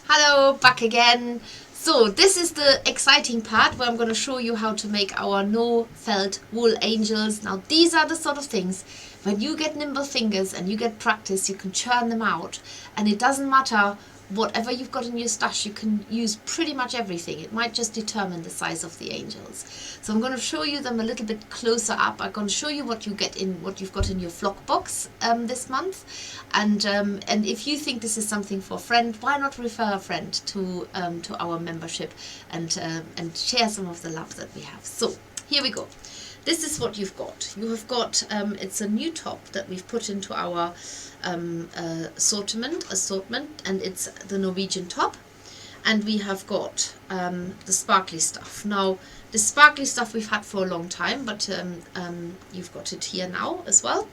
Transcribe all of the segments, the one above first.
Hello, back again. So this is the exciting part where I'm going to show you how to make our no felt wool angels. Now these are the sort of things when you get nimble fingers and you get practice, you can churn them out, and it doesn't matter whatever you've got in your stash, you can use pretty much everything. It might just determine the size of the angels. So I'm going to show you them a little bit closer up. I'm going to show you what you've got in your flock box this month, and if you think this is something for a friend, why not refer a friend to our membership and share some of the love that we have. So here we go. This is what you've got. You have got, it's a new top that we've put into our assortment, and it's the Norwegian top. And we have got the sparkly stuff. Now, the sparkly stuff we've had for a long time, but you've got it here now as well.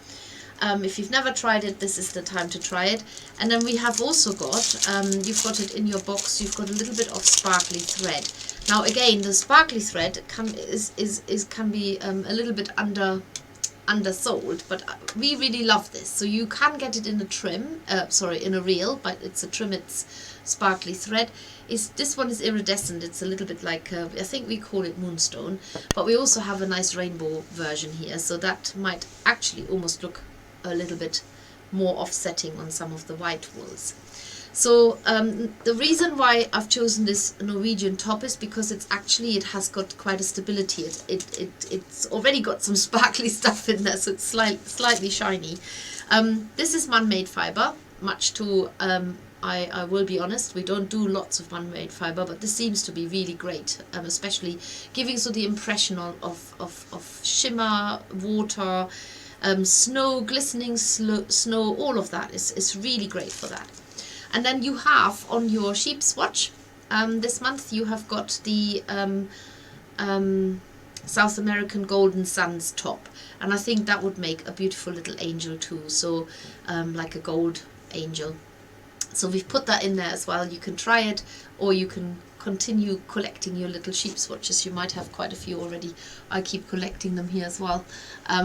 If you've never tried it, this is the time to try it. And then we have also got, you've got it in your box, you've got a little bit of sparkly thread. Now again, the sparkly thread can be a little bit undersold, but we really love this. So you can get it in a trim, in a reel, but it's a trim, it's sparkly thread. This one is iridescent. It's a little bit like, I think we call it moonstone, but we also have a nice rainbow version here, so that might actually almost look a little bit more offsetting on some of the white wools. So the reason why I've chosen this Norwegian top is because it has got quite a stability. It's already got some sparkly stuff in there, so it's slightly shiny. This is man-made fiber, much to I will be honest, we don't do lots of man-made fiber, but this seems to be really great, especially giving the impression of shimmer, water, snow, glistening snow, all of that is really great for that. And then you have on your sheep swatch this month, you have got the South American Golden Suns top, and I think that would make a beautiful little angel too, so like a gold angel. So we've put that in there as well. You can try it, or you can continue collecting your little sheep swatches. You might have quite a few already. I keep collecting them here as well,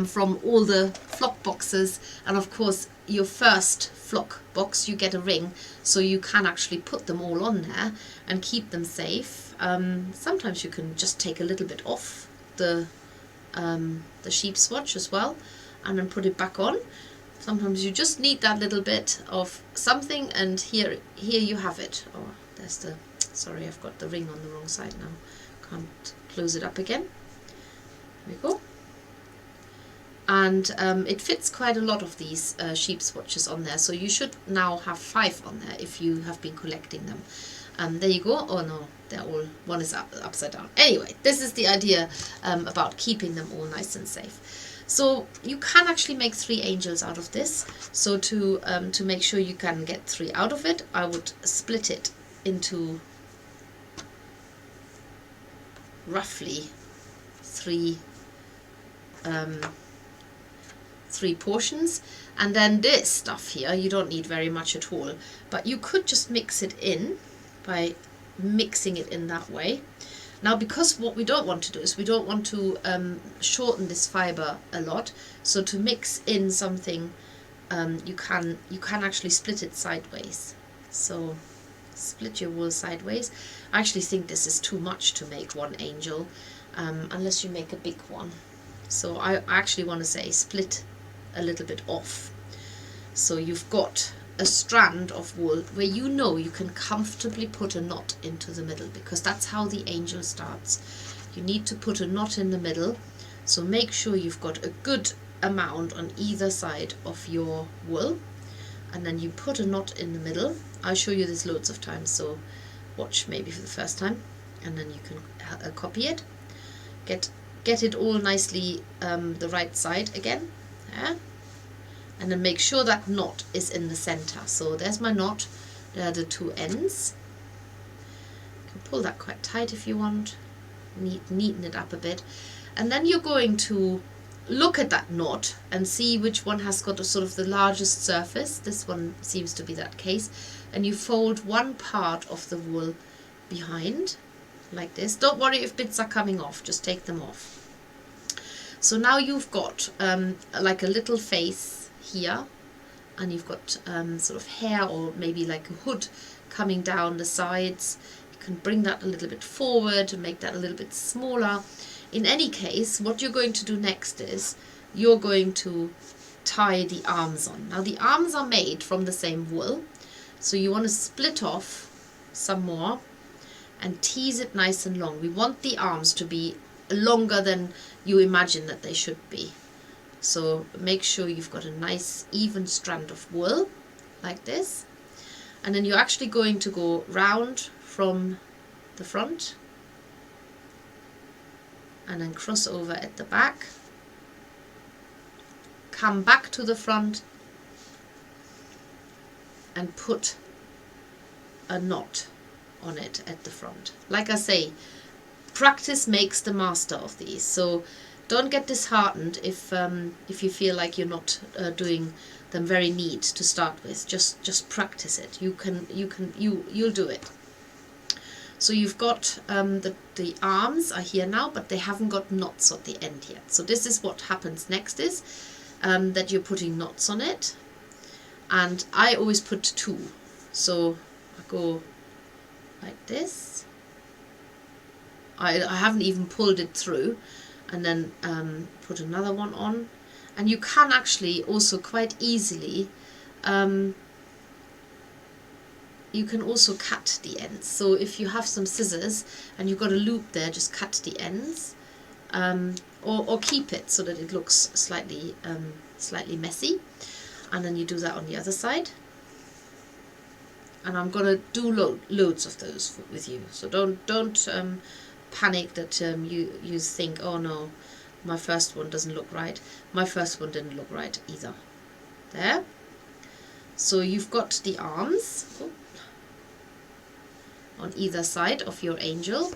from all the flock boxes. And of course, your first flock box, you get a ring, so you can actually put them all on there and keep them safe. Sometimes you can just take a little bit off the sheep swatch as well, and then put it back on. Sometimes you just need that little bit of something, and here you have it. Oh, there's the, sorry, I've got the ring on the wrong side now. Can't close it up again. There we go. And it fits quite a lot of these sheep swatches on there, so you should now have 5 on there if you have been collecting them. There you go. Oh no, they're all, one is upside down. Anyway, this is the idea about keeping them all nice and safe. So you can actually make 3 angels out of this. So to make sure you can get 3 out of it, I would split it into roughly 3 portions. And then this stuff here, you don't need very much at all, but you could just mix it in by mixing it in that way. Now, because what we don't want to do is we don't want to shorten this fiber a lot, so to mix in something, you can actually split it sideways. So split your wool sideways. I actually think this is too much to make one angel, unless you make a big one. So I actually want to say split a little bit off. So you've got a strand of wool where you can comfortably put a knot into the middle, because that's how the angel starts. You need to put a knot in the middle, so make sure you've got a good amount on either side of your wool, and then you put a knot in the middle. I'll show you this loads of times, so watch maybe for the first time, and then you can copy it. Get it all nicely the right side again, there. And then make sure that knot is in the center. So there's my knot, there are the 2 ends. You can pull that quite tight if you want, neaten it up a bit. And then you're going to look at that knot and see which one has got the largest surface. This one seems to be that case. And you fold one part of the wool behind, like this. Don't worry if bits are coming off, just take them off. So now you've got like a little face here, and you've got sort of hair or maybe like a hood coming down the sides. You can bring that a little bit forward and make that a little bit smaller. In any case, what you're going to do next is you're going to tie the arms on. Now the arms are made from the same wool, so you want to split off some more and tease it nice and long. We want the arms to be longer than you imagine that they should be. So make sure you've got a nice even strand of wool like this, and then you're actually going to go round from the front and then cross over at the back, come back to the front and put a knot on it at the front. Like I say, practice makes the master of these, so don't get disheartened if you feel like you're not doing them very neat to start with. Just practice it. You'll do it. So you've got the arms are here now, but they haven't got knots at the end yet. So this is what happens next, is that you're putting knots on it, and I always put 2. So I go like this. I haven't even pulled it through, and then put another one on. And you can actually also quite easily you can also cut the ends. So if you have some scissors and you've got a loop there, just cut the ends, or keep it so that it looks slightly messy, and then you do that on the other side. And I'm gonna do loads of those with you, so don't panic that you think, oh no, my first one doesn't look right. My first one didn't look right either. There. So you've got the arms on either side of your angel,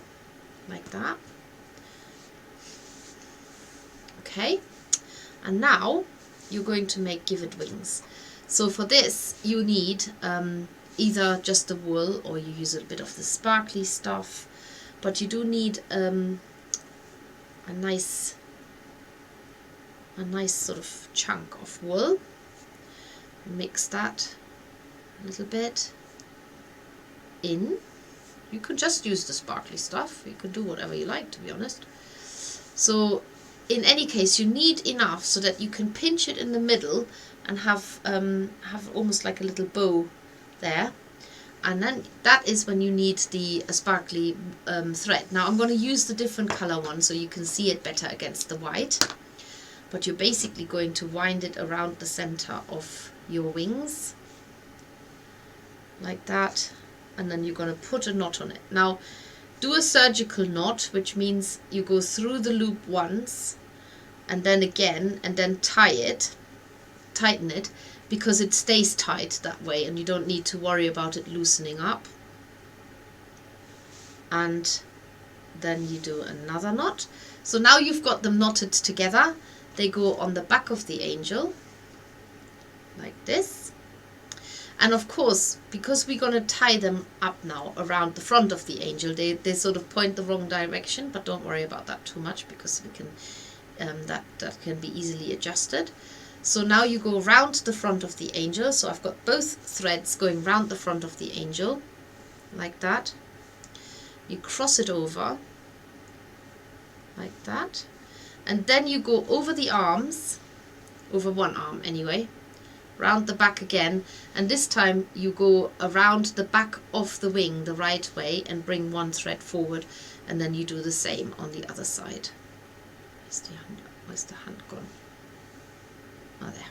like that. Okay, and now you're going to give it wings. So for this you need either just the wool, or you use a bit of the sparkly stuff, but you do need a nice sort of chunk of wool. Mix that a little bit in. You could just use the sparkly stuff. You could do whatever you like, to be honest. So in any case, you need enough so that you can pinch it in the middle and have almost like a little bow there. And then that is when you need the sparkly thread. Now I'm going to use the different color one so you can see it better against the white. But you're basically going to wind it around the center of your wings, like that. And then you're going to put a knot on it. Now do a surgical knot, which means you go through the loop once and then again, and then tighten it, because it stays tight that way and you don't need to worry about it loosening up. And then you do another knot. So now you've got them knotted together. They go on the back of the angel like this. And of course, because we're going to tie them up now around the front of the angel, they sort of point the wrong direction, but don't worry about that too much, because we can that can be easily adjusted. So now you go round the front of the angel. So I've got both threads going round the front of the angel like that. You cross it over like that, and then you go over the arms, over one arm anyway, round the back again, and this time you go around the back of the wing the right way and bring one thread forward, and then you do the same on the other side. Where's the hand gone? Oh, there.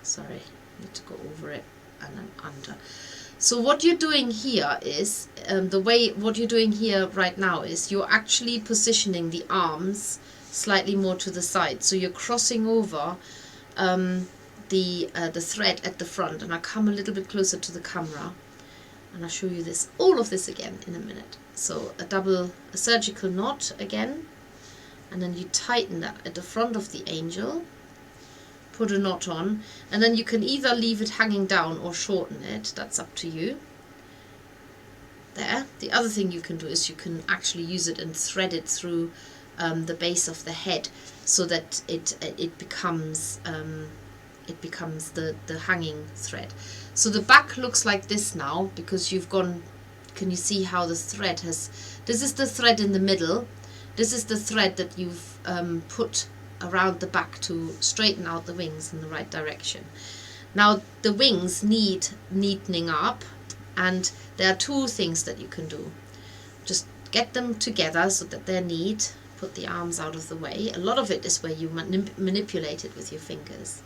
Sorry, need to go over it and then under. So what you're doing here is, what you're doing here right now is you're actually positioning the arms slightly more to the side. So you're crossing over the thread at the front, and I'll come a little bit closer to the camera and I'll show you all of this again in a minute. So a surgical knot again, and then you tighten that at the front of the angel, put a knot on, and then you can either leave it hanging down or shorten it. That's up to you. There. The other thing you can do is you can actually use it and thread it through the base of the head, so that it becomes it becomes the hanging thread. So the back looks like this now, because you've gone, can you see how the thread has, this is the thread in the middle, this is the thread that you've put around the back to straighten out the wings in the right direction. Now the wings need neatening up, and there are two things that you can do. Just get them together so that they're neat, put the arms out of the way. A lot of it is where you manipulate it with your fingers.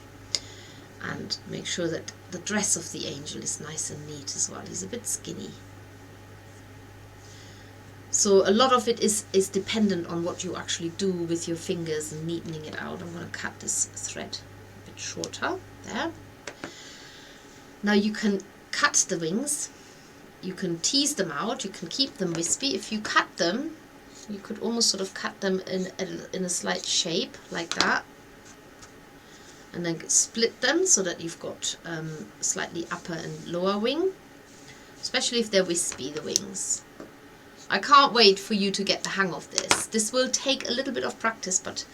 And make sure that the dress of the angel is nice and neat as well. He's a bit skinny. So a lot of it is dependent on what you actually do with your fingers and neatening it out. I'm going to cut this thread a bit shorter there. Now you can cut the wings, you can tease them out, you can keep them wispy. If you cut them, you could almost sort of cut them in a slight shape like that, and then split them so that you've got slightly upper and lower wing, especially if they're wispy, the wings. I can't wait for you to get the hang of this. This will take a little bit of practice, but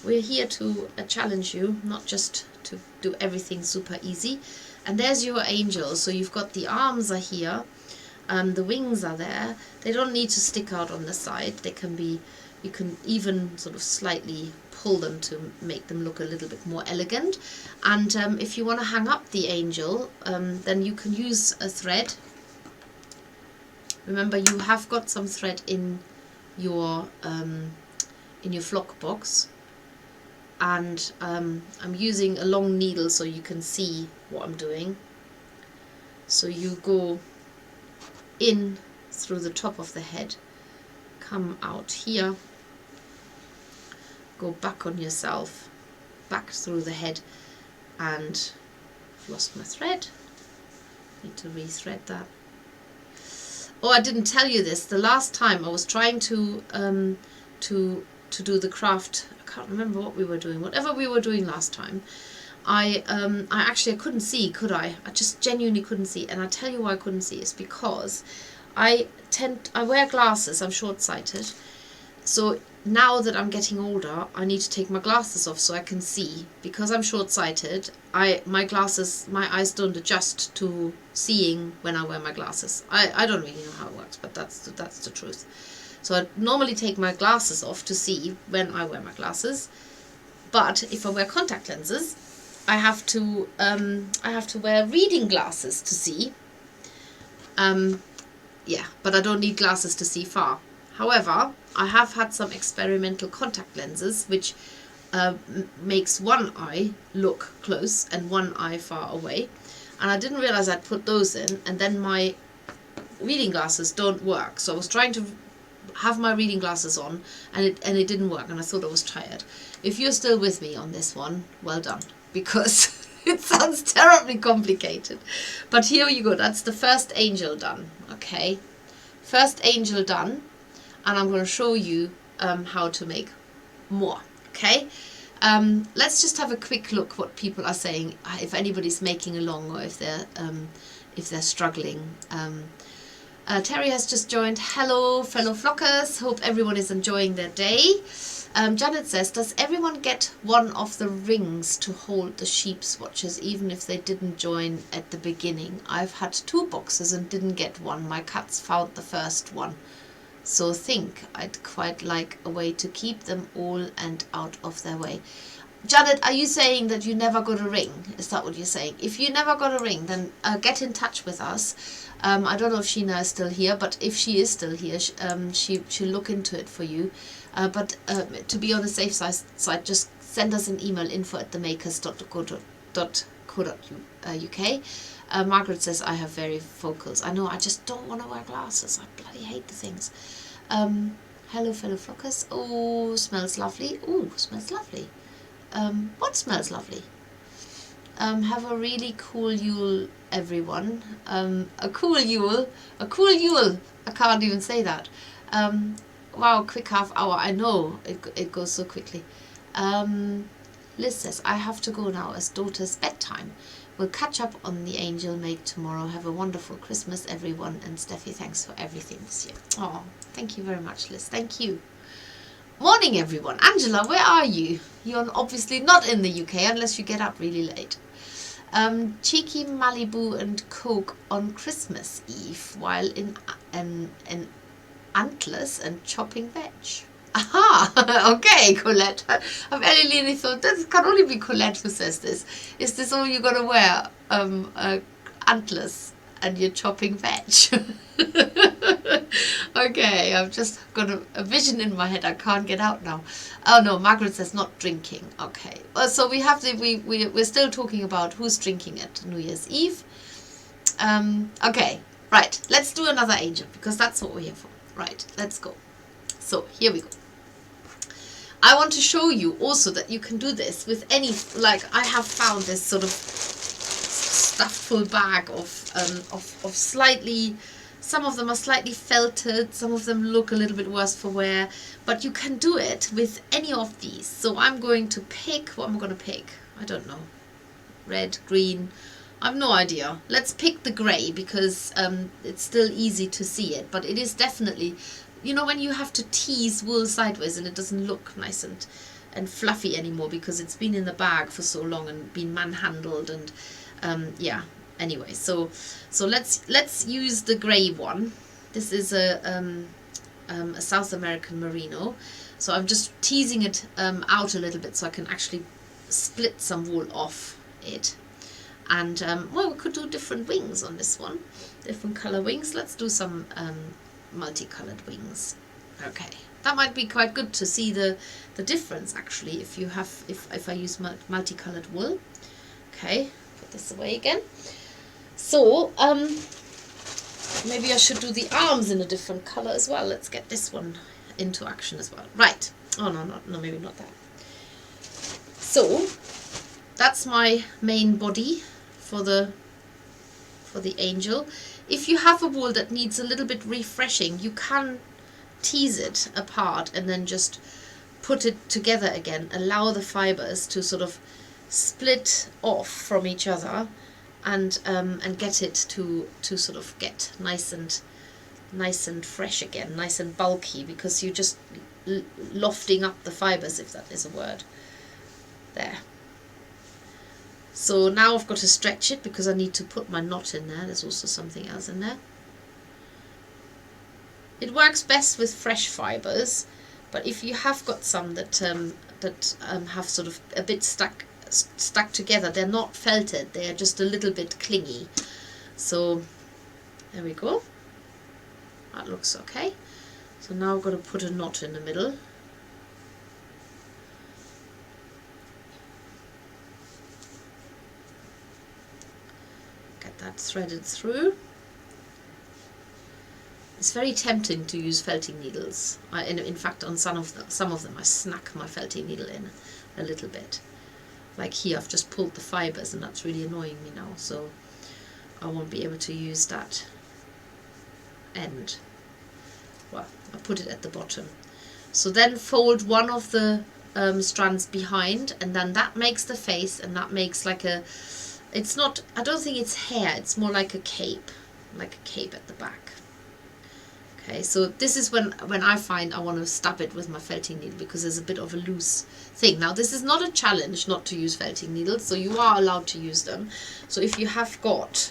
we're here to challenge you, not just to do everything super easy. And there's your angel. So you've got the arms are here, the wings are there. They don't need to stick out on the side. They can be, you can even sort of slightly pull them to make them look a little bit more elegant. And if you want to hang up the angel, then you can use a thread. Remember, you have got some thread in your flock box, and I'm using a long needle so you can see what I'm doing. So you go in through the top of the head, come out here, go back on yourself, back through the head, and I've lost my thread. Need to re-thread that. Oh, I didn't tell you this. The last time I was trying to do the craft, I can't remember what we were doing. Whatever we were doing last time, I couldn't see, could I? I just genuinely couldn't see. And I'll tell you why I couldn't see. It's because I wear glasses. I'm short-sighted. So now that I'm getting older, I need to take my glasses off so I can see. Because I'm short-sighted, my eyes don't adjust to seeing when I wear my glasses. I don't really know how it works, but that's the truth. So I normally take my glasses off to see when I wear my glasses. But if I wear contact lenses, I have to wear reading glasses to see. Yeah, but I don't need glasses to see far. However, I have had some experimental contact lenses which makes one eye look close and one eye far away, and I didn't realize I'd put those in, and then my reading glasses don't work. So I was trying to have my reading glasses on, and it didn't work, and I thought I was tired. If you're still with me on this one, well done, because it sounds terribly complicated. But here you go, that's the first angel done. Okay, first angel done. And I'm going to show you how to make more. Okay, let's just have a quick look what people are saying, if anybody's making along, or if they're struggling. Terry has just joined. Hello, fellow flockers. Hope everyone is enjoying their day. Janet says, does everyone get one of the rings to hold the sheep swatches, even if they didn't join at the beginning? I've had 2 boxes and didn't get one. My cats found the first one. So think I'd quite like a way to keep them all and out of their way. Janet, are you saying that you never got a ring? Is that what you're saying? If you never got a ring, then get in touch with us. I don't know if Sheena is still here, but if she is still here, she'll look into it for you. But to be on the safe side, just send us an email, info@themakers.co.uk. Margaret says, I have varifocals. I know, I just don't want to wear glasses. I bloody hate the things. Hello, fellow flockers. Oh, smells lovely. Oh, smells lovely. What smells lovely? Have a really cool Yule, everyone. A cool Yule. A cool Yule. I can't even say that. Wow, quick half hour. I know, it goes so quickly. Liz says, I have to go now as daughter's bedtime. We'll catch up on the angel make tomorrow. Have a wonderful Christmas, everyone. And Steffi, thanks for everything this year. Oh, thank you very much, Liz. Thank you. Morning, everyone. Angela, where are you? You're obviously not in the UK unless you get up really late. Cheeky Malibu and Coke on Christmas Eve while in Antlers and chopping veg. Aha! Okay, Colette. I've only thought that can only be Colette who says this. Is this all you're gonna wear? Antlers and you're chopping veg. Okay, I've just got a vision in my head I can't get out now. Oh no, Margaret says not drinking. Okay, well, so we have we're still talking about who's drinking at New Year's Eve. Okay, right, let's do another angel because that's what we're here for. Right, let's go. So here we go. I want to show you also that you can do this with any, like I have found this sort of stuffed full bag of slightly, some of them are slightly felted, some of them look a little bit worse for wear, but you can do it with any of these. So I'm going to pick, what am I going to pick? I don't know. Red, green, I have no idea. Let's pick the grey because it's still easy to see it, but it is definitely, you know, when you have to tease wool sideways and it doesn't look nice and fluffy anymore because it's been in the bag for so long and been manhandled and yeah. Anyway, so let's use the grey one. This is a South American merino. So I'm just teasing it out a little bit so I can actually split some wool off it. And well, we could do different wings on this one, different color wings. Let's do some multicolored wings. Okay, that might be quite good to see the difference actually if you have if I use multicolored wool. Okay, put this away again. So maybe I should do the arms in a different color as well. Let's get this one into action as well. Right. Oh no, maybe not that. So that's my main body for the angel. If you have a wool that needs a little bit refreshing, you can tease it apart and then just put it together again. Allow the fibers to sort of split off from each other and get it to sort of get nice and fresh again, nice and bulky, because you're just lofting up the fibers, if that is a word. There. So now I've got to stretch it because I need to put my knot in there. There's also something else in there. It works best with fresh fibers, but if you have got some that have sort of a bit stuck together, they're not felted, they are just a little bit clingy. So there we go. That looks okay. So now I've got to put a knot in the middle. Get that threaded through. It's very tempting to use felting needles. In fact, on some of them I snack my felting needle in a little bit. Like here, I've just pulled the fibers and that's really annoying me now, so I won't be able to use that end. Well, I put it at the bottom. So then fold one of the strands behind, and then that makes the face, and that makes like a, it's not, I don't think it's hair, it's more like a cape at the back. Okay, so this is when I find I want to stab it with my felting needle because there's a bit of a loose thing. Now this is not a challenge not to use felting needles, so you are allowed to use them. So if you have got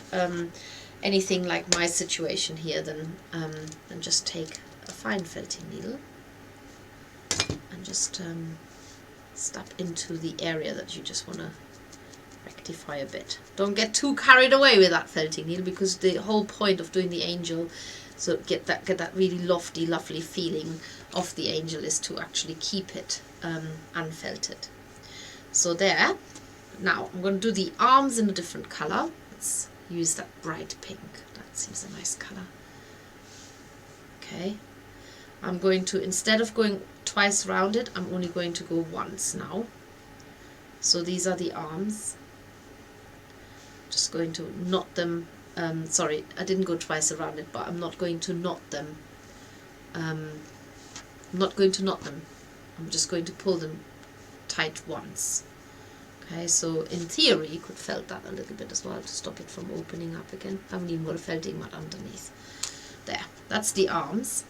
anything like my situation here, then just take a fine felting needle and just stab into the area that you just want to rectify a bit. Don't get too carried away with that felting needle because the whole point of doing the angel, so get that really lofty, lovely feeling of the angel, is to actually keep it unfelted. So there. Now I'm going to do the arms in a different colour. Let's use that bright pink. That seems a nice colour. Okay. I'm going to, instead of going twice round it, I'm only going to go once now. So these are the arms. Just going to knot them. Sorry, I didn't go twice around it, but I'm not going to knot them. I'm not going to knot them. I'm just going to pull them tight once. Okay, so in theory you could felt that a little bit as well to stop it from opening up again. I haven't even got a felting mat underneath. There, that's the arms.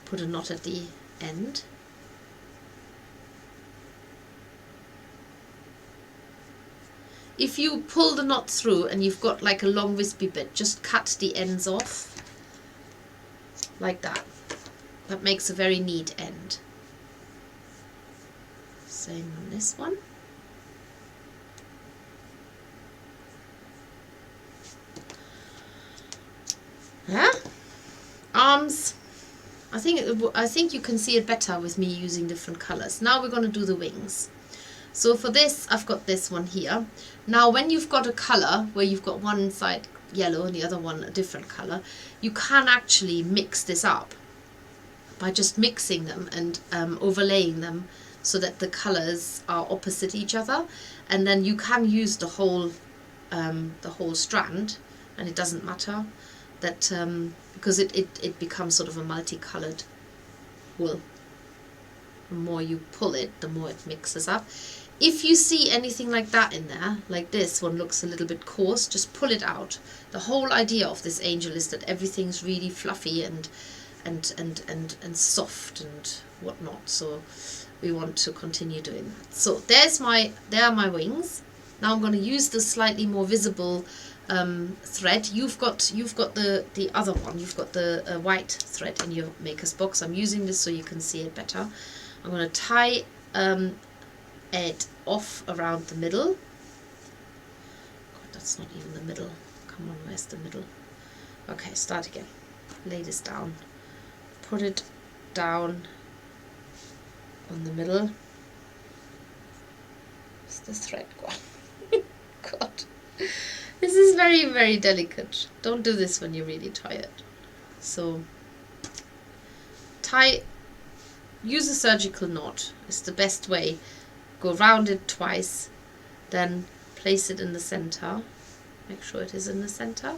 Put a knot at the end. if you pull the knot through and you've got like a long wispy bit, just cut the ends off like that. That makes a very neat end. Same on this one. Yeah, arms. I think you can see it better with me using different colors. Now we're going to do the wings. So for this, I've got this one here. Now when you've got a color where you've got one side yellow and the other one a different color, you can actually mix this up by just mixing them and overlaying them so that the colors are opposite each other, and then you can use the whole strand, and it doesn't matter that because it becomes sort of a multicolored wool. The more you pull it, the more it mixes up. If you see anything like that in there, like this one looks a little bit coarse, just pull it out. The whole idea of this angel is that everything's really fluffy and soft and whatnot. So we want to continue doing that. So there are my wings. Now I'm going to use the slightly more visible thread. You've got the other one. You've got the white thread in your maker's box. I'm using this so you can see it better. I'm going to tie it off around the middle. God, that's not even the middle. Come on, where's the middle? Okay, start again. Lay this down. Put it down on the middle. Where's the thread gone? God. This is very, very delicate. Don't do this when you're really tired. So use a surgical knot. It's the best way. Go round it twice, then place it in the center. Make sure it is in the center.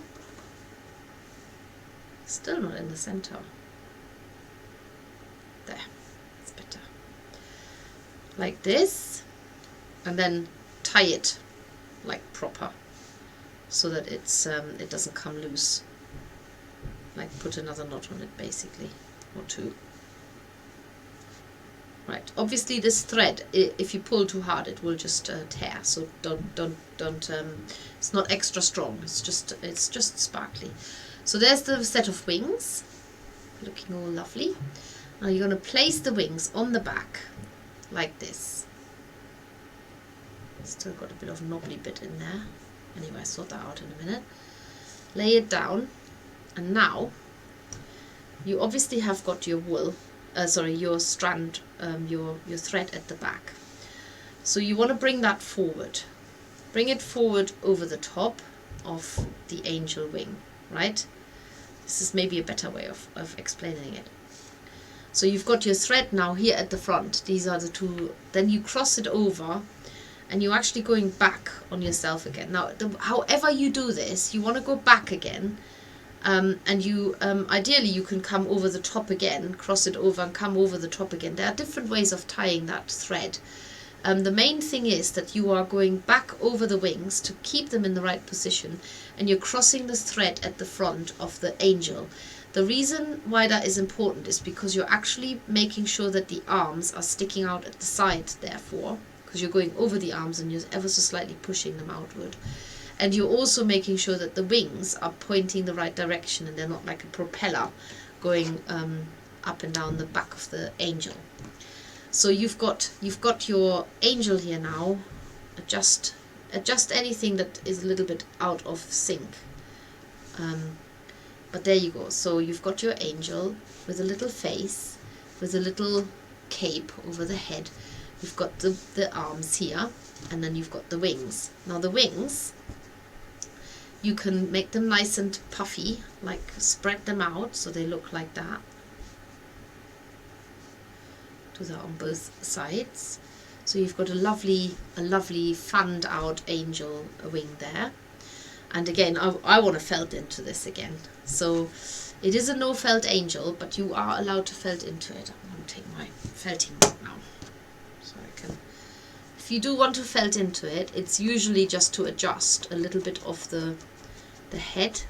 Still not in the center. There, it's better. Like this, and then tie it like proper, so that it doesn't come loose. Like put another knot on it basically, or two. Right. Obviously, this thread, if you pull too hard, it will just tear. So don't. It's not extra strong. It's just sparkly. So there's the set of wings, looking all lovely. Now you're going to place the wings on the back, like this. Still got a bit of knobbly bit in there. Anyway, I'll sort that out in a minute. Lay it down, and now you obviously have got your wool. Your strand, your thread at the back. So you want to bring that forward. Bring it forward over the top of the angel wing, right? This is maybe a better way of explaining it. So you've got your thread now here at the front. These are the two. Then you cross it over, and you're actually going back on yourself again. Now, however you do this, you want to go back again. And you ideally you can come over the top again, cross it over and come over the top again. There are different ways of tying that thread. The main thing is that you are going back over the wings to keep them in the right position, and you're crossing the thread at the front of the angel. The reason why that is important is because you're actually making sure that the arms are sticking out at the side, therefore, because you're going over the arms and you're ever so slightly pushing them outward. And you're also making sure that the wings are pointing the right direction and they're not like a propeller going up and down the back of the angel. So you've got your angel here now. Adjust anything that is a little bit out of sync. But there you go. So you've got your angel with a little face, with a little cape over the head. You've got the arms here, and then you've got the wings. Now the wings, you can make them nice and puffy, like spread them out so they look like that. Do that on both sides. So you've got a lovely fanned out angel wing there. And again, I want to felt into this again. So it is a no felt angel, but you are allowed to felt into it. I'm going to take my felting rod now, so I can. If you do want to felt into it, it's usually just to adjust a little bit of the head,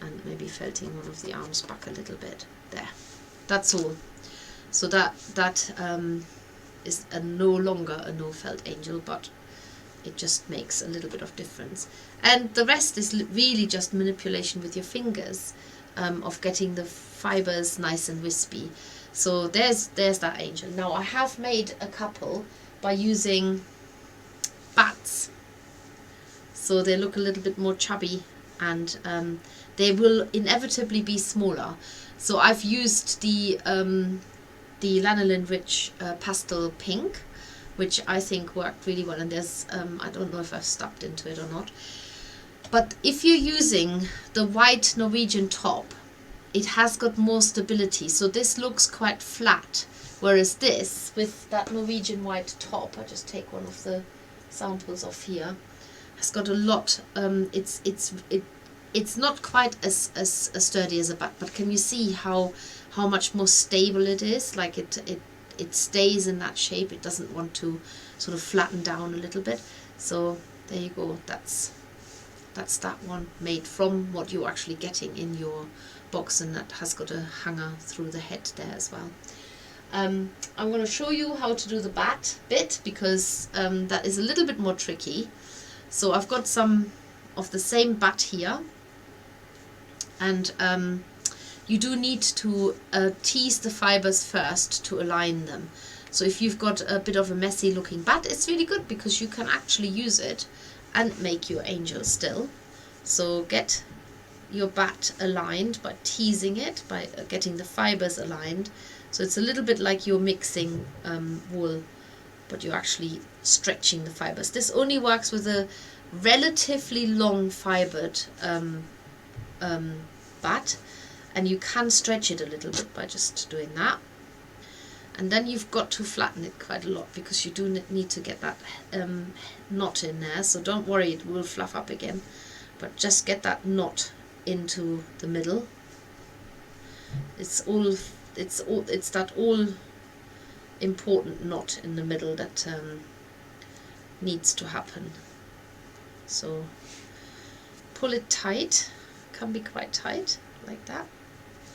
and maybe felting one of the arms back a little bit. There, that's all. So that is no longer a no felt angel, but it just makes a little bit of difference. And the rest is really just manipulation with your fingers, of getting the fibers nice and wispy. So there's that angel. Now I have made a couple by using bats, so they look a little bit more chubby, and they will inevitably be smaller. So I've used the Lanolin Rich pastel pink, which I think worked really well, and there's I don't know if I've stuck into it or not, but if you're using the white Norwegian top, it has got more stability, so this looks quite flat, whereas this, with that Norwegian white top, I just take one of the samples off here, has got a lot, it's not quite as sturdy as a bat, but can you see how much more stable it is? Like it stays in that shape, it doesn't want to sort of flatten down a little bit. So there you go, that's that one, made from what you're actually getting in your box, and that has got a hanger through the head there as well. I'm going to show you how to do the bat bit, because that is a little bit more tricky. So I've got some of the same bat here, and you do need to tease the fibers first to align them. So if you've got a bit of a messy looking bat, it's really good because you can actually use it and make your angel still. So get your bat aligned by teasing it, by getting the fibers aligned. So it's a little bit like you're mixing wool, but you're actually stretching the fibers. This only works with a relatively long fibered bat, and you can stretch it a little bit by just doing that. And then you've got to flatten it quite a lot, because you do need to get that knot in there. So don't worry, it will fluff up again, but just get that knot into the middle. It's that all important knot in the middle that needs to happen. So pull it tight, can be quite tight like that.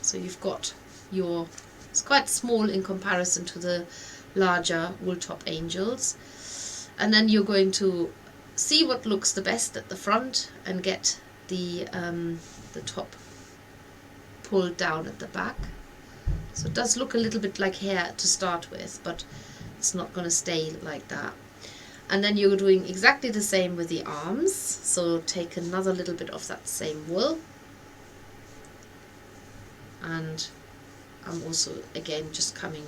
So you've got your, it's quite small in comparison to the larger wool top angels, and then you're going to see what looks the best at the front and get the top pulled down at the back. So it does look a little bit like hair to start with, but it's not going to stay like that. And then you're doing exactly the same with the arms. So take another little bit of that same wool, and I'm also again just coming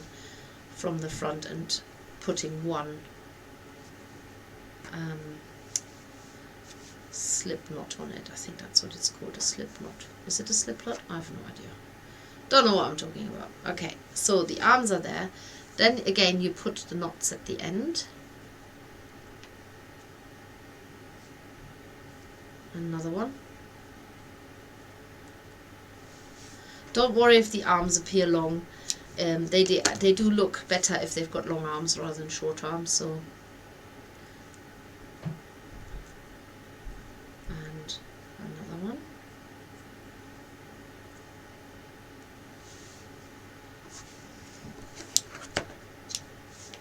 from the front and putting one slip knot on it. I think that's what it's called, a slip knot. Is it a slip knot? I have no idea. Don't know what I'm talking about. Okay, so the arms are there. Then again you put the knots at the end. Another one. Don't worry if the arms appear long. They do look better if they've got long arms rather than short arms. So, and another one.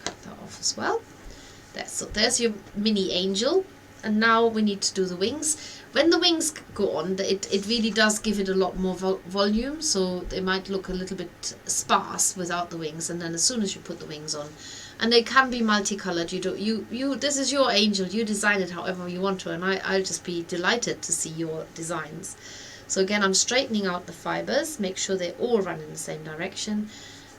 Cut that off as well. So there's your mini angel. And now we need to do the wings. When the wings go on, it really does give it a lot more volume, so they might look a little bit sparse without the wings. And then as soon as you put the wings on, and they can be multicolored. This is your angel. You design it however you want to, and I'll just be delighted to see your designs. So again, I'm straightening out the fibers. Make sure they all run in the same direction.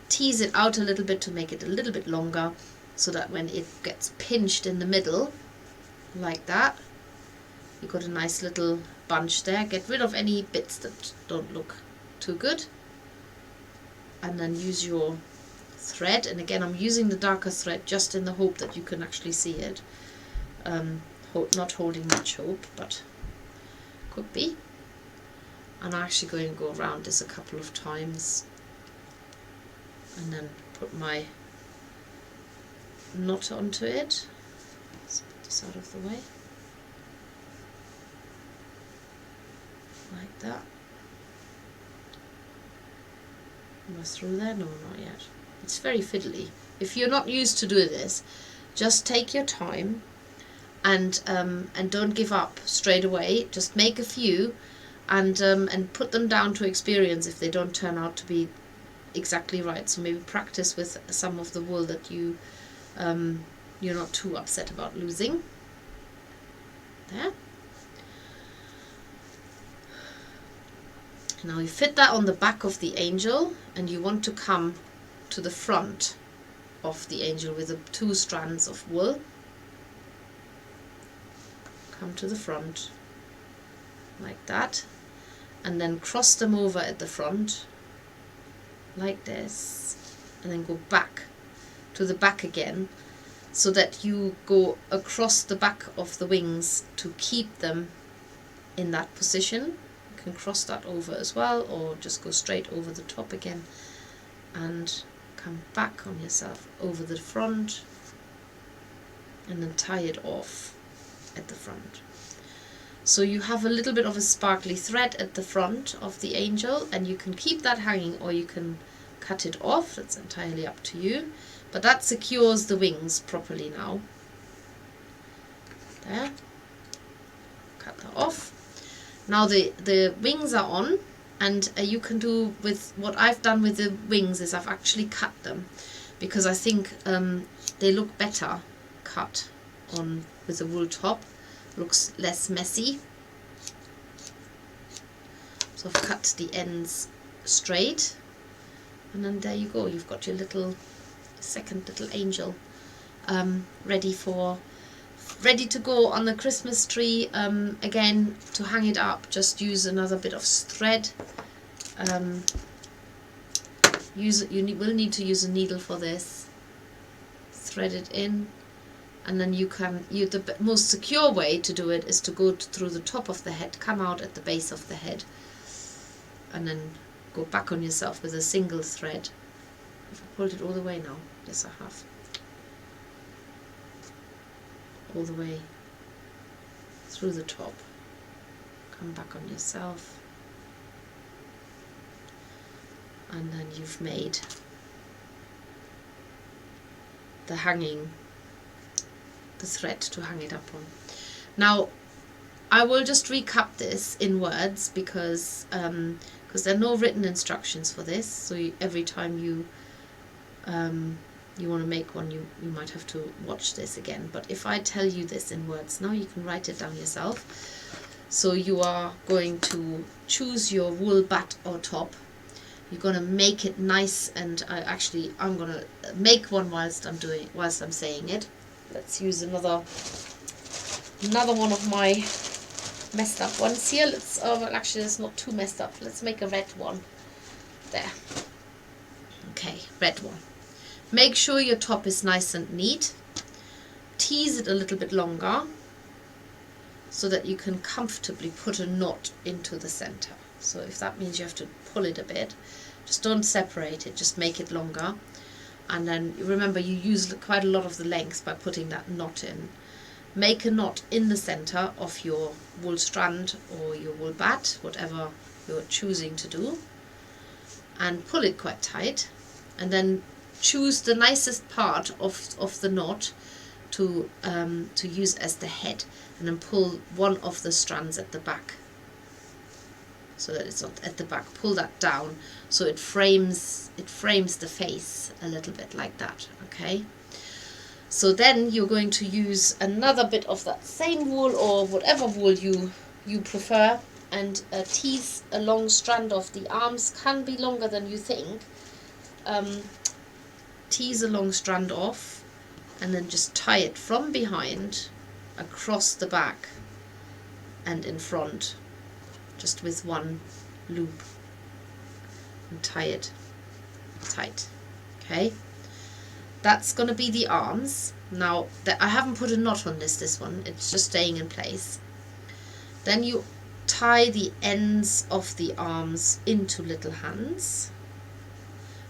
Tease it out a little bit to make it a little bit longer, so that when it gets pinched in the middle, like that, you've got a nice little bunch there. Get rid of any bits that don't look too good, and then use your thread. And again, I'm using the darker thread just in the hope that you can actually see it. Not holding much hope, but could be. And I'm actually going to go around this a couple of times and then put my knot onto it. Out of the way, like that. Am I through there? No, not yet. It's very fiddly. If you're not used to doing this, just take your time and don't give up straight away. Just make a few and put them down to experience if they don't turn out to be exactly right. So maybe practice with some of the wool that you're not too upset about losing. There. Now you fit that on the back of the angel, and you want to come to the front of the angel with the 2 strands of wool. Come to the front like that, and then cross them over at the front like this, and then go back to the back again, so that you go across the back of the wings to keep them in that position. You can cross that over as well, or just go straight over the top again and come back on yourself over the front, and then tie it off at the front. So you have a little bit of a sparkly thread at the front of the angel, and you can keep that hanging or you can cut it off. That's entirely up to you, but that secures the wings properly now. There, cut that off. Now the wings are on, and you can do with what I've done with the wings is I've actually cut them, because I think they look better cut on with the wool top. Looks less messy. So I've cut the ends straight, and then there you go, you've got your second little angel ready to go on the Christmas tree. Again, to hang it up, just use another bit of thread. You will need to use a needle for this. Thread it in, and then the most secure way to do it is to go through the top of the head, come out at the base of the head, and then go back on yourself with a single thread. Have I pulled it all the way now? Yes, I have. All the way through the top. Come back on yourself, and then you've made the thread to hang it up on. Now I will just recap this in words, because there are no written instructions for this, so every time you want to make one, you might have to watch this again. But if I tell you this in words now, you can write it down yourself. So you are going to choose your wool bat or top. You're going to make it nice, and I'm going to make one whilst I'm saying it. Let's use another one of my messed up ones here. Well, actually it's not too messed up. Let's make a red one. There. Okay, red one. Make sure your top is nice and neat. Tease it a little bit longer so that you can comfortably put a knot into the center. So if that means you have to pull it a bit, just don't separate it, just make it longer. And then remember, you use quite a lot of the length by putting that knot in. Make a knot in the center of your wool strand or your wool bat, whatever you're choosing to do, and pull it quite tight, and then choose the nicest part of the knot to use as the head, and then pull one of the strands at the back, so that it's not at the back. Pull that down so it frames the face a little bit like that. Okay, so then you're going to use another bit of that same wool, or whatever wool you prefer, and tease a long strand off. The arms can be longer than you think. Tease a long strand off, and then just tie it from behind across the back and in front, just with one loop, and tie it tight. Okay, that's going to be the arms. Now I haven't put a knot on this one, it's just staying in place. Then you tie the ends of the arms into little hands.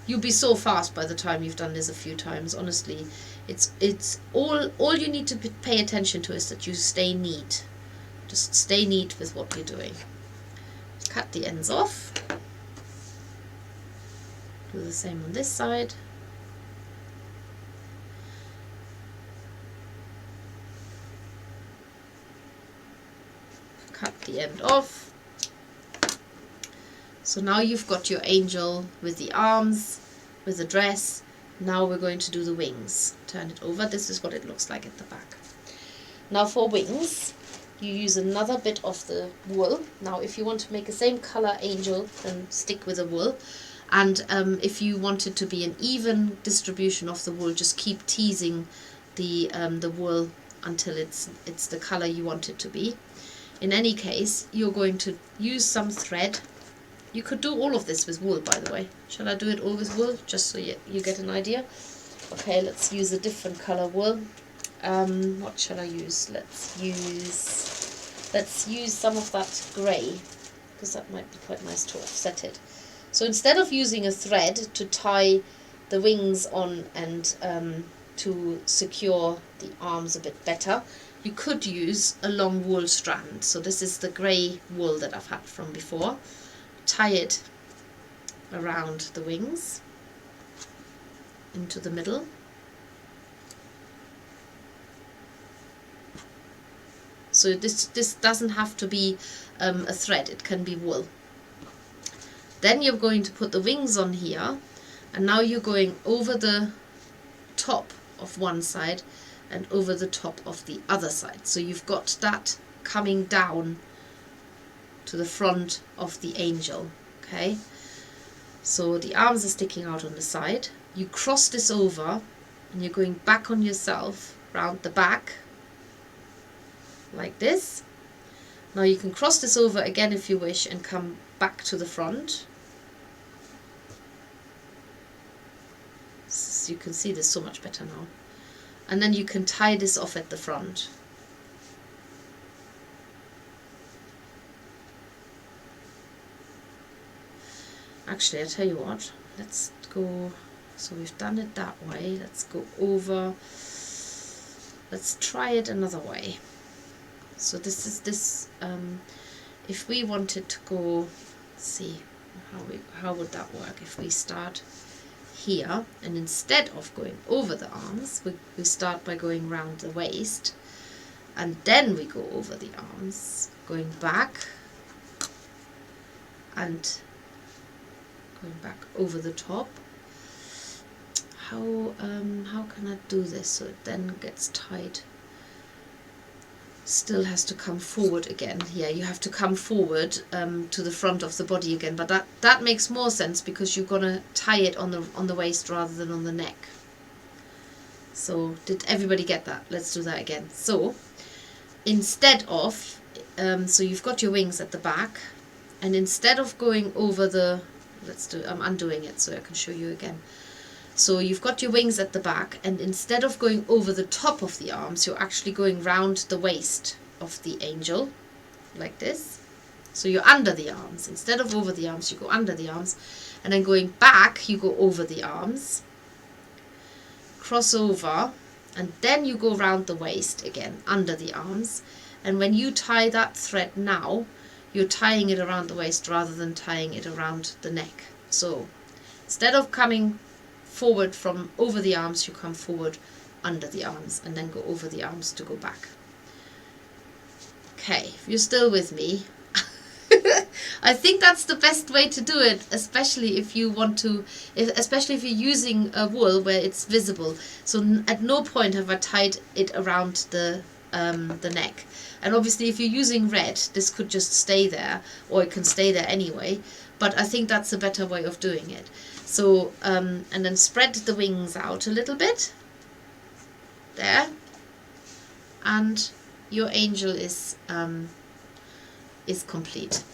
You'll be so fast by the time you've done this a few times. Honestly, it's all you need to pay attention to is that you stay neat. Just stay neat with what you're doing. Cut the ends off. Do the same on this side. the end off. So now you've got your angel with the arms, with the dress. Now we're going to do the wings. Turn it over. This is what it looks like at the back. Now for wings, you use another bit of the wool. Now if you want to make the same color angel, then stick with the wool. And if you want it to be an even distribution of the wool, just keep teasing the wool until it's the color you want it to be. In any case, you're going to use some thread. You could do all of this with wool, by the way. Shall I do it all with wool, just so you get an idea? Okay, let's use a different color wool. What shall I use? Let's use some of that grey, because that might be quite nice to offset it. So instead of using a thread to tie the wings on and to secure the arms a bit better, you could use a long wool strand. So this is the grey wool that I've had from before. Tie it around the wings into the middle. So this doesn't have to be a thread, it can be wool. Then you're going to put the wings on here, and now you're going over the top of one side and over the top of the other side. So you've got that coming down to the front of the angel. Okay, so the arms are sticking out on the side. You cross this over and you're going back on yourself round the back like this. Now you can cross this over again if you wish and come back to the front. So you can see this so much better now. And then you can tie this off at the front. Actually, I'll tell you what, let's go, so we've done it that way, let's go over, let's try it another way. So this is this, if we wanted to go, let's see, how would that work if we start here, and instead of going over the arms, we start by going round the waist, and then we go over the arms, going back, and going back over the top. How can I do this so it then gets tied? Still has to come forward again. Yeah, you have to come forward to the front of the body again, but that makes more sense because you're gonna tie it on the waist rather than on the neck. So did everybody get that? Let's do that again. So instead of so you've got your wings at the back, and instead of going over the, I'm undoing it so I can show you again. So you've got your wings at the back, and instead of going over the top of the arms, you're actually going round the waist of the angel, like this. So you're under the arms. Instead of over the arms, you go under the arms, and then going back, you go over the arms, cross over, and then you go round the waist again, under the arms. And when you tie that thread now, you're tying it around the waist rather than tying it around the neck. So instead of coming forward from over the arms, you come forward under the arms and then go over the arms to go back. Okay, if you're still with me, I think that's the best way to do it, especially if you want to, especially if you're using a wool where it's visible. So at no point have I tied it around the neck. And obviously if you're using red, this could just stay there, or it can stay there anyway, but I think that's a better way of doing it. So, and then spread the wings out a little bit, there, and your angel is complete.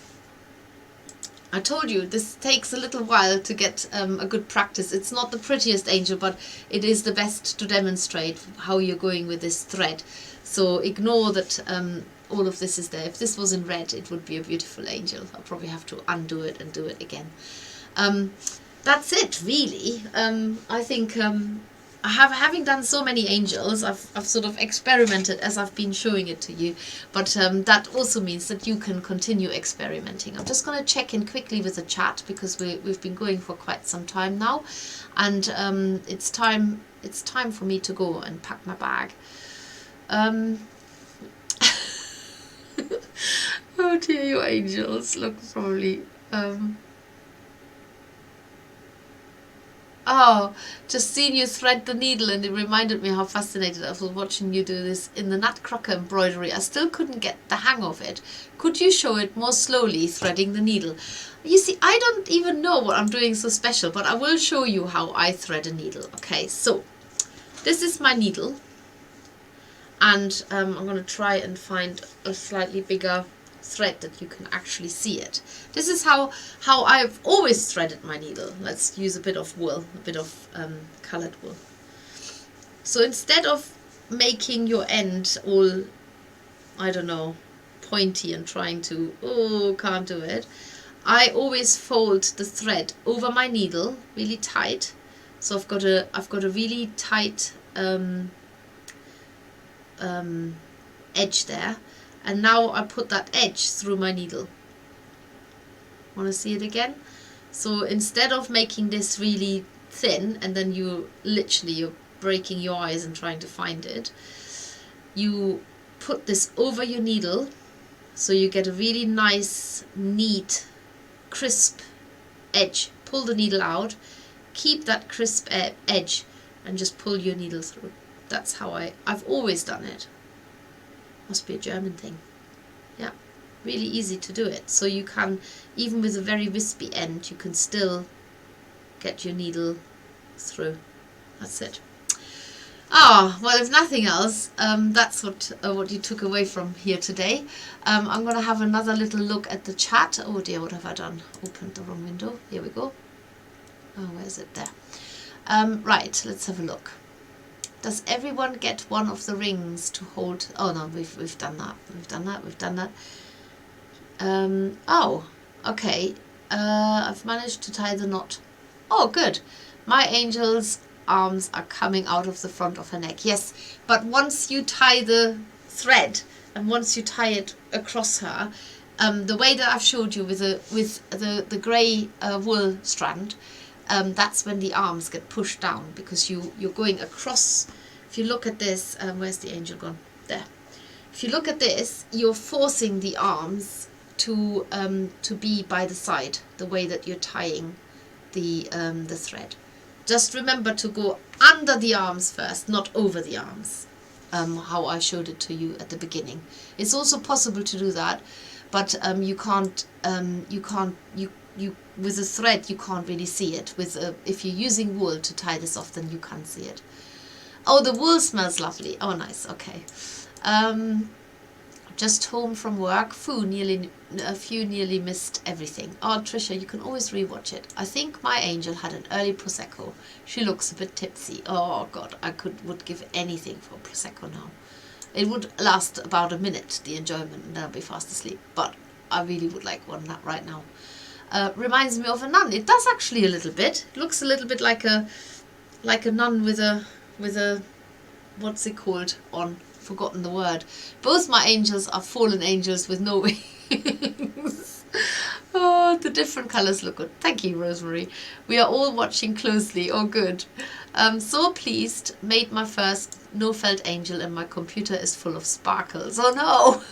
I told you this takes a little while to get a good practice. It's not the prettiest angel, but it is the best to demonstrate how you're going with this thread. So ignore that all of this is there. If this was in red, it would be a beautiful angel. I'll probably have to undo it and do it again. That's it, really. I think having done so many angels, I've sort of experimented as I've been showing it to you, but that also means that you can continue experimenting. I'm just going to check in quickly with the chat because we've been going for quite some time now, and it's time for me to go and pack my bag. Oh dear, you angels look probably... Oh, just seen you thread the needle and it reminded me how fascinated I was watching you do this in the Nutcracker embroidery. I still couldn't get the hang of it. Could you show it more slowly, threading the needle? You see, I don't even know what I'm doing so special, but I will show you how I thread a needle. Okay, so this is my needle. And I'm going to try and find a slightly bigger thread that you can actually see it. This is how I've always threaded my needle. Let's use a bit of wool, a bit of colored wool. So instead of making your end all, I don't know, pointy and trying to, oh, can't do it, I always fold the thread over my needle really tight. So I've got a really tight edge there, and now I put that edge through my needle. Want to see it again? So instead of making this really thin and then you're breaking your eyes and trying to find it, you put this over your needle so you get a really nice, neat, crisp edge. Pull the needle out, keep that crisp edge, and just pull your needle through. That's how I've always done it. Must be a German thing. Yeah, really easy to do it. So you can, even with a very wispy end, you can still get your needle through. That's it. Ah, well, if nothing else, that's what you took away from here today. I'm going to have another little look at the chat. Oh dear, what have I done? Opened the wrong window. Here we go. Oh, where is it? There. Right, let's have a look. Does everyone get one of the rings to hold? Oh no, we've done that. We've done that. Oh, okay. I've managed to tie the knot. Oh, good. My angel's arms are coming out of the front of her neck. Yes, but once you tie the thread and once you tie it across her, the way that I've showed you with the grey wool strand, that's when the arms get pushed down, because you're going across. If you look at this, where's the angel gone? There. If you look at this, you're forcing the arms to be by the side, the way that you're tying the thread. Just remember to go under the arms first, not over the arms, how I showed it to you at the beginning. It's also possible to do that, but you can't with a thread you can't really see it. If you're using wool to tie this off, then you can't see it. Oh, the wool smells lovely. Oh, nice. Okay. Just home from work. A few nearly missed everything. Oh, Trisha, you can always rewatch it. I think my angel had an early Prosecco. She looks a bit tipsy. Oh, God, I would give anything for Prosecco now. It would last about a minute, the enjoyment, and then I'll be fast asleep. But I really would like one right now. Reminds me of a nun. It does actually a little bit. It looks a little bit like a nun with a what's it called on? Forgotten the word. Both my angels are fallen angels with no wings. Oh, the different colours look good. Thank you, Rosemary. We are all watching closely. Oh, good. So pleased. Made my first no-felt angel and my computer is full of sparkles. Oh no.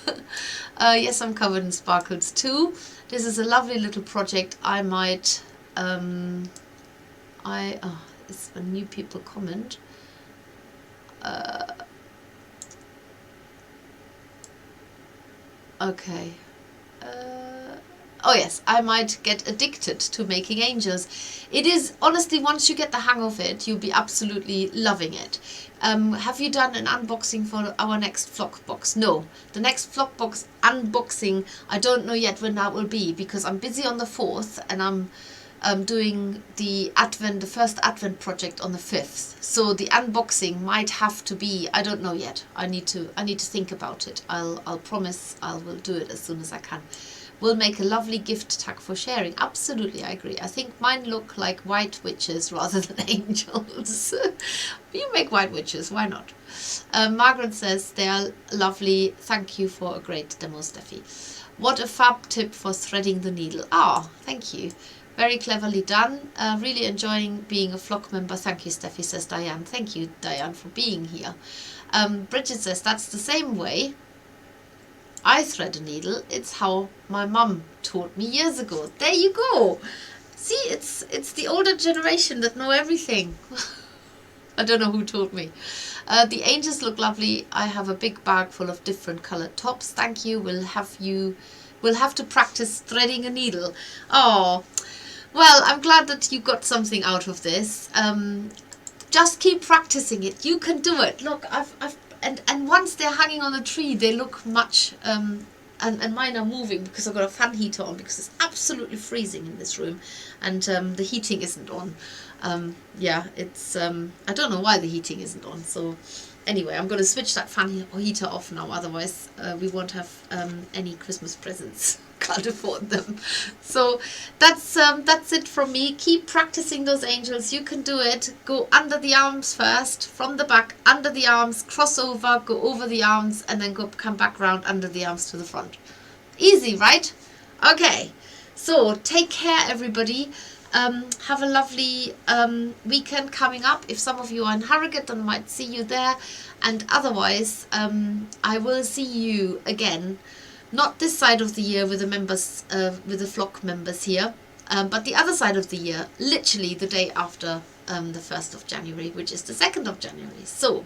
Yes, I'm covered in sparkles too. This is a lovely little project. I might it's when new people comment. Okay. Oh yes, I might get addicted to making angels. It is, honestly, once you get the hang of it, you'll be absolutely loving it. Have you done an unboxing for our next flock box? No. The next flock box unboxing, I don't know yet when that will be, because I'm busy on the 4th and I'm doing the first Advent project on the 5th. So the unboxing might have to be, I don't know yet. I need to think about it. I'll promise I will do it as soon as I can. We'll make a lovely gift tag for sharing. Absolutely, I agree. I think mine look like white witches rather than angels. You make white witches, why not? Margaret says they are lovely. Thank you for a great demo, Steffi. What a fab tip for threading the needle. Ah, thank you. Very cleverly done. Really enjoying being a flock member. Thank you, Steffi, says Diane. Thank you, Diane, for being here. Bridget says that's the same way I thread a needle, it's how my mum taught me years ago. There you go. See, it's the older generation that know everything. I don't know who taught me. The angels look lovely. I have a big bag full of different coloured tops. Thank you. We'll have to practice threading a needle. Oh, well, I'm glad that you got something out of this. Just keep practicing it. You can do it. Look, and once they're hanging on the tree, they look much. And mine are moving because I've got a fan heater on because it's absolutely freezing in this room, and the heating isn't on. Yeah, it's I don't know why the heating isn't on. So anyway, I'm going to switch that fan heater off now. Otherwise, we won't have any Christmas presents. Can't afford them. So that's it from me. Keep practicing those angels. You can do it. Go under the arms first, from the back, under the arms, cross over, go over the arms, and then come back round under the arms to the front. Easy, right? Okay. So take care, everybody. Have a lovely weekend coming up. If some of you are in Harrogate, then I might see you there. And otherwise, I will see you again. Not this side of the year with the members, with the flock members here, but the other side of the year, literally the day after the 1st of January, which is the 2nd of January. So,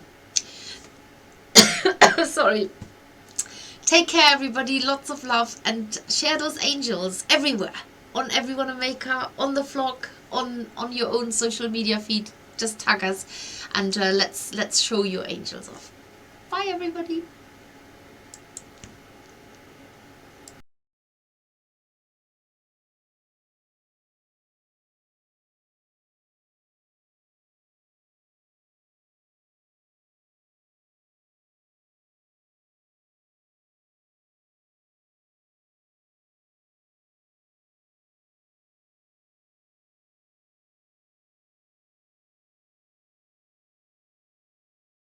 sorry. Take care, everybody. Lots of love, and share those angels everywhere. On Everyone a Maker, on the flock, on your own social media feed. Just tag us, and let's show your angels off. Bye, everybody.